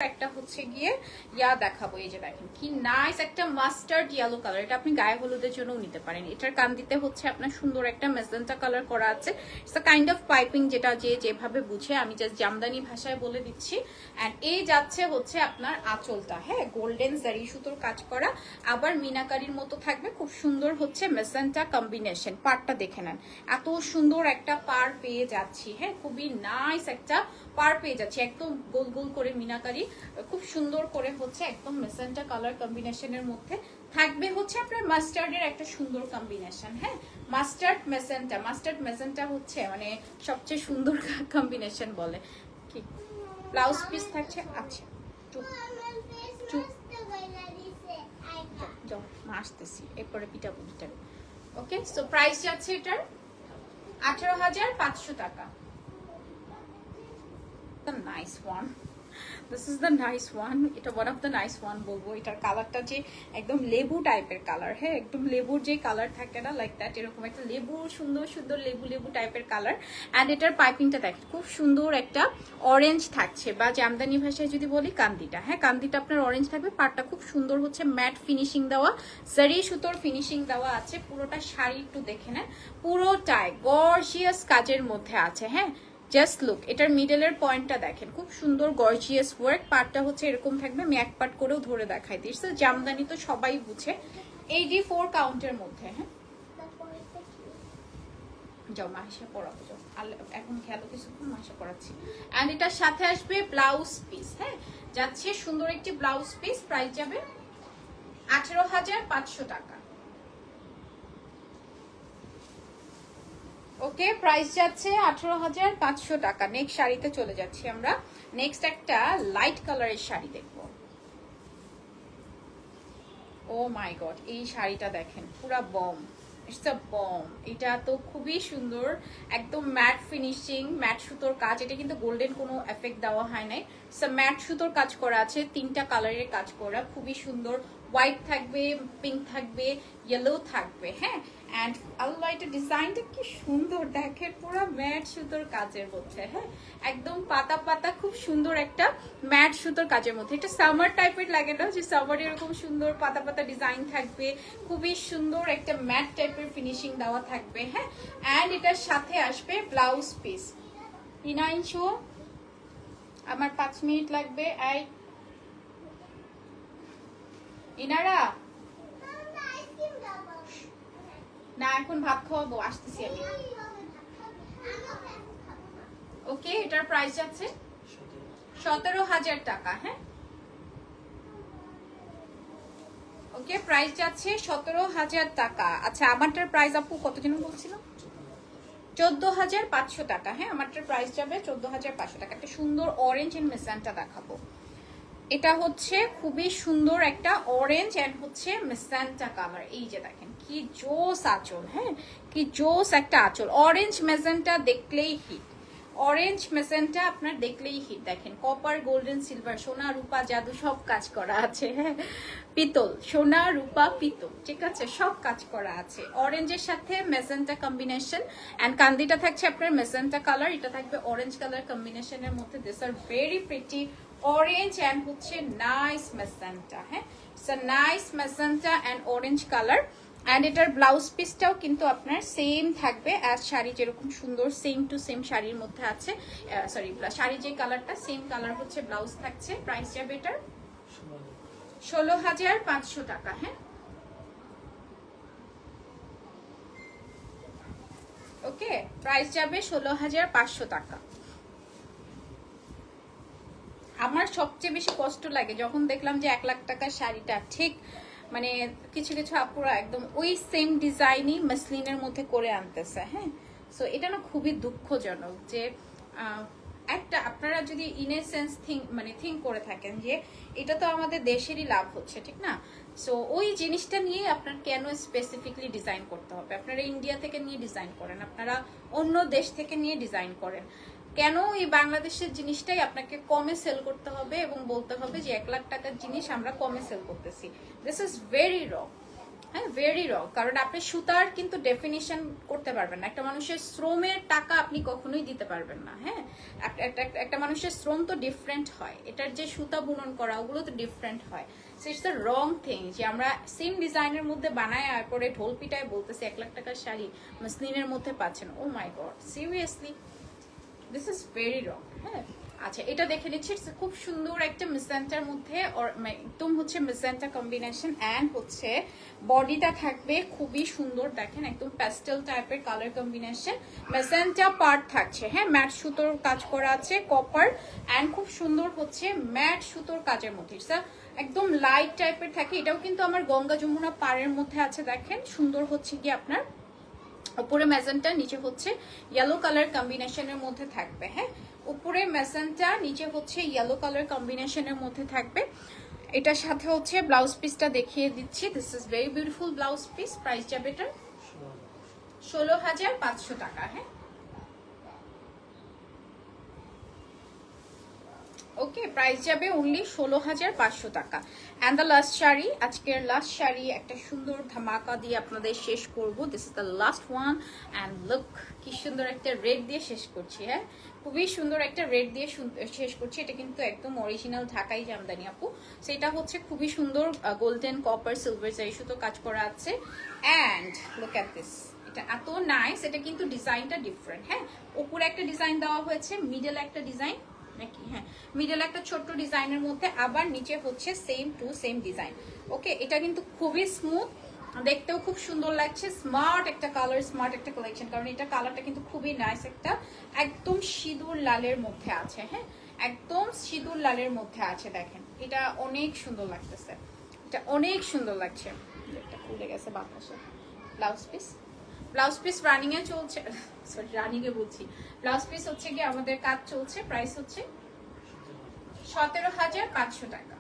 একটা হচ্ছে গিয়ে ইয়া দেখাবো, এই যে দেখেন কি নাইস একটা মাস্টার্ড ইয়েলো কালার, এটা আপনি গায়ে হলুদের জন্য নিতে পারেন। এটার কান্দিতে হচ্ছে আপনার সুন্দর একটা মেজেন্টা কালার করা আছে, it's a kind of piping, যেটা যে যেভাবে বুঝে, আমি জাস্ট জামদানি ভাষায় বলে দিচ্ছি। অ্যান্ড এই যাচ্ছে হচ্ছে আপনার আঁচলটা, হ্যাঁ গোল্ডেন জারি সুতোর কাজ করা, আবার মিনাকারির মতো থাকবে, খুব সুন্দর হচ্ছে মেজেন্টা কম্বিনেশন। পাড়টা দেখে নেন, এত সুন্দর একটা পাড় পেয়ে যাচ্ছি, হ্যাঁ খুবই নাইস একটা পার পেয়ে যাচ্ছে, একদম গোল গোল করে মিনাকারি, খুব সুন্দর করে হচ্ছে একদম মেজেন্টা কালার কম্বিনেশনের মধ্যে থাকবে হচ্ছে আপনার মাস্টার্ডের একটা সুন্দর কম্বিনেশন। হ্যাঁ মাস্টার্ড মেজেন্টা হচ্ছে মানে সবচেয়ে সুন্দর কম্বিনেশন বলে কি। ব্লাউজ পিস থাকছে, আচ্ছা চুপ চুপ যাও আসতেছি এরপরে পিঠা পুলিটা। ওকে, সো প্রাইস যাচ্ছে এটার 18,500 টাকা। Nice one, this is the nice one, এটা one of the nice one বলবো। এটার কালারটা যে একদম লেবু টাইপের কালার, হ্যাঁ একদম লেবুর যে কালার থাকে না লাইক দ্যাট, এরকম একটা লেবু সুন্দর সুন্দর লেবু লেবু টাইপের কালার। অ্যান্ড এটার পাইপিংটা দেখেন খুব সুন্দর একটা অরেঞ্জ থাকছে, বা জামদানি ভাষায় যদি বলি কান্দিটা, হ্যাঁ কান্দিটা আপনার অরেঞ্জ থাকবে। পাড়টা খুব সুন্দর হচ্ছে ম্যাট ফিনিশিং দেওয়া, জারি সুতোর ফিনিশিং দেওয়া আছে। পুরোটা শাড়ি একটু দেখে নেন, পুরোটাই গর্জিয়াস কাজের মধ্যে আছে। হ্যাঁ জাস্ট লুক, এটার মিডলের পয়েন্টটা দেখেন, খুব সুন্দর গর্জিয়াস ওয়ার্ক। পার্টটা হচ্ছে এরকম থাকবে, আমি এক পার্ট করেও ধরে দেখাই দিচ্ছি। জামদানি তো সবাই বুঝে, 84 কাউন্টের মধ্যে। হ্যাঁ যাও মাহিসা পড়াবো, যাও এখন খেয়াল কিছুক্ষণ মাহিসা পড়াচ্ছি। অ্যান্ড এটার সাথে আসবে ব্লাউজ পিস, হ্যাঁ যাচ্ছে সুন্দর একটি ব্লাউজ পিস, প্রাইস যাবে 18,500 টাকা। ওকে, প্রাইস যাচ্ছে 18,500 টাকা। নেক্সট শাড়িতে চলে যাচ্ছি আমরা। নেক্সট একটা লাইট কালারের শাড়ি দেখবো। ও মাই গড, এই শাড়িটা দেখেন পুরা বম, ইটস আ বম। এটা তো খুবই সুন্দর, একদম ম্যাট ফিনিশিং, ম্যাট সুতোর কাজ। এটা কিন্তু গোল্ডেন কোনো এফেক্ট দেওয়া হয় নাই, ম্যাট সুতোর কাজ করা আছে, 3টা কালারের কাজ করা, খুবই সুন্দর। হোয়াইট থাকবে, পিঙ্ক থাকবে, ইয়েলো থাকবে। হ্যাঁ অ্যান্ড আল্লাহ এটা ডিজাইনটা কি সুন্দর দেখেন, পুরো ম্যাট সুতোর কাজের মধ্যে। হ্যাঁ একদম পাতা পাতা, খুব সুন্দর একটা ম্যাট সুতোর কাজের মধ্যে। এটা সামার টাইপের লাগে না, যে সামার এরকম সুন্দর পাতা পাতা ডিজাইন থাকবে, খুবই সুন্দর একটা ম্যাট টাইপের ফিনিশিং দেওয়া থাকবে। হ্যাঁ অ্যান্ড এটার সাথে আসবে ব্লাউজ পিস। ইনাইনশো, আমার 5 মিনিট লাগবে। এই ইনারা না, এখন ভাত খাওয়াবো, আসতেছি আমি। ওকে, এটার প্রাইস যাচ্ছে 17,000 টাকা। হ্যাঁ ওকে, প্রাইস যাচ্ছে 17,000 টাকা। আচ্ছা আমারটার প্রাইস আপু কত যেন বলছিল? 14,500 টাকা। হ্যাঁ আমারটার প্রাইস যাবে 14,500 টাকা। একটা সুন্দর অরেঞ্জ এন্ড মেজেন্টা দেখাবো। এটা হচ্ছে খুবই সুন্দর একটা অরেঞ্জ এন্ড হচ্ছে মেজেন্টা কালার। এই যে দেখেন কি জোস আঁচল, হ্যাঁ কি জোস একটা আঁচল। অরেঞ্জ মেজেন্টা দেখলেই হিট, অরেঞ্জ মেজেন্টা আপনার দেখলেই হিট। দেখেন কপার গোল্ডেন সিলভার, সোনা রূপা জাদু সব কাজ করা আছে। হ্যাঁ পিতল, সোনা রূপা পিতল, ঠিক আছে সব কাজ করা আছে। অরেঞ্জের সাথে মেজেন্টা কম্বিনেশন এন্ড কান্দিটা থাকছে আপনার মেজেন্টা কালার, এটা থাকবে অরেঞ্জ কালার কম্বিনেশনের মধ্যে। This are very pretty orange and হচ্ছে নাইস মেজেন্টা। হ্যাঁ it's a nice magenta and orange colour. And এটার ব্লাউজ পিসটাও কিন্তু আপনার সেম থাকবে অ্যাজ শাড়ি যেরকম সুন্দর সেম টু সেম শাড়ির মধ্যে আছে। সরি, শাড়ি যে কালারটা সেম কালার হচ্ছে ব্লাউজ থাকছে। প্রাইস যাবে এটার 16,500 টাকা। হ্যাঁ ওকে, প্রাইস যাবে 16,500 টাকা। আমার সবচেয়ে বেশি কষ্ট লাগে যখন দেখলাম যে 1 লাখ টাকার শাড়িটা ঠিক মানে কিছু কিছু আপুরা একদম ওই সেম ডিজাইনই মাসলিনের মধ্যে করে আনতেছে। হ্যাঁ সো এটা না খুবই দুঃখজনক যে একটা আপনারা যদি ইনেসেন্স থিঙ্ক করে থাকেন যে এটা তো আমাদের দেশেরই লাভ হচ্ছে, ঠিক না? সো ওই জিনিসটা নিয়ে আপনার কেন স্পেসিফিকলি ডিজাইন করতে হবে? আপনারা ইন্ডিয়া থেকে নিয়ে ডিজাইন করেন, আপনারা অন্য দেশ থেকে নিয়ে ডিজাইন করেন, কেন এই বাংলাদেশের জিনিসটাই আপনাকে কমে সেল করতে হবে এবং বলতে হবে যে 1 লাখ টাকার জিনিস আমরা কমে সেল করতেছি? This is very wrong. হ্যাঁ ভেরি র, কারণ আপনি সুতার কিন্তু ডেফিনিশন করতে পারবেন না, একটা মানুষের শ্রমের টাকা আপনি কখনোই দিতে পারবেন না। হ্যাঁ একটা মানুষের শ্রম তো ডিফারেন্ট হয়, এটার যে সুতা বুনন করা ওগুলো তো ডিফারেন্ট হয়। So it's the wrong thing যে আমরা সেম ডিজাইনের মধ্যে বানায় আর পরে ঢোল পিটায় বলতেছি 1 লাখ টাকার শাড়ি মসলিনের মধ্যে পাচ্ছেন। Oh my god seriously this is very wrong. হ্যাঁ আচ্ছা এটা দেখে নিচ্ছি, খুব সুন্দর একটা মেজেন্টার মধ্যে একদম হচ্ছে মেজেন্টা কম্বিনেশন অ্যান্ড হচ্ছে বডিটা থাকবে খুবই সুন্দর, দেখেন একদম প্যাস্টেল টাইপের কালার কম্বিনেশন, মেজেন্টা পার্ট থাকছে। হ্যাঁ ম্যাট সুতোর কাজ করা আছে কপার অ্যান্ড খুব সুন্দর হচ্ছে ম্যাট সুতোর কাজের মধ্যে একদম লাইট টাইপের থাকে। এটাও কিন্তু আমার গঙ্গা যমুনা পাড়ের মধ্যে আছে, দেখেন সুন্দর হচ্ছে কি আপনার উপরে ম্যাজেন্টা নিচে হচ্ছে ইয়েলো কালার কম্বিনেশনের মধ্যে থাকবে। হ্যাঁ উপরে ম্যাজেন্টা নিচে হচ্ছে ইয়েলো কালার কম্বিনেশনের মধ্যে থাকবে। এটার সাথে হচ্ছে ব্লাউজ পিসটা দেখিয়ে দিচ্ছি, this is very beautiful blouse piece. Price যাবে এটা 16,500 টাকা। হ্যাঁ ওকে প্রাইস যাবে অনলি 16,500 টাকা। অ্যান্ড দ্য লাস্ট শাড়ি, আজকের লাস্ট শাড়ি একটা সুন্দর ধামাকা দিয়ে আপনাদের শেষ করব। This is the last one and look কি সুন্দর একটা রেড দিয়ে শেষ করছি। হ্যাঁ খুবই সুন্দর একটা রেড দিয়ে শেষ করছি। এটা কিন্তু একদম অরিজিনাল ঢাকাই জামদানি আপু, সেটা হচ্ছে খুবই সুন্দর গোল্ডেন কপার সিলভার জারি সুতো কাজ করা আছে। অ্যান্ড লুক অ্যাট দিস, এটা এত নাইস, এটা কিন্তু ডিজাইনটা ডিফারেন্ট। হ্যাঁ উপরে একটা ডিজাইন দেওয়া হয়েছে, মিডল একটা ডিজাইন নাকি, হ্যাঁ মিডল একটা ছোট্ট ডিজাইনের মধ্যে, আবার নিচে হচ্ছে সেম টু সেম ডিজাইন। ওকে এটা কিন্তু খুবই স্মুথ, দেখতেও খুব সুন্দর লাগছে, স্মার্ট একটা কালার, স্মার্ট একটা কালেকশন, কারণ এটা কালারটা কিন্তু খুবই নাইস, একটা একদম সিঁদুর লালের মধ্যে আছে। হ্যাঁ একদম সিঁদুর লালের মধ্যে আছে, দেখেন এটা অনেক সুন্দর লাগতেছে, এটা অনেক সুন্দর লাগছে। এটা খুলে গেছে বাতাসে। Blouse piece, blouse piece running এ চলছে, সরি রানিং এ বলছি, ব্লাউজ পিস হচ্ছে কি আমাদের কাজ চলছে। প্রাইস হচ্ছে 17,500 টাকা।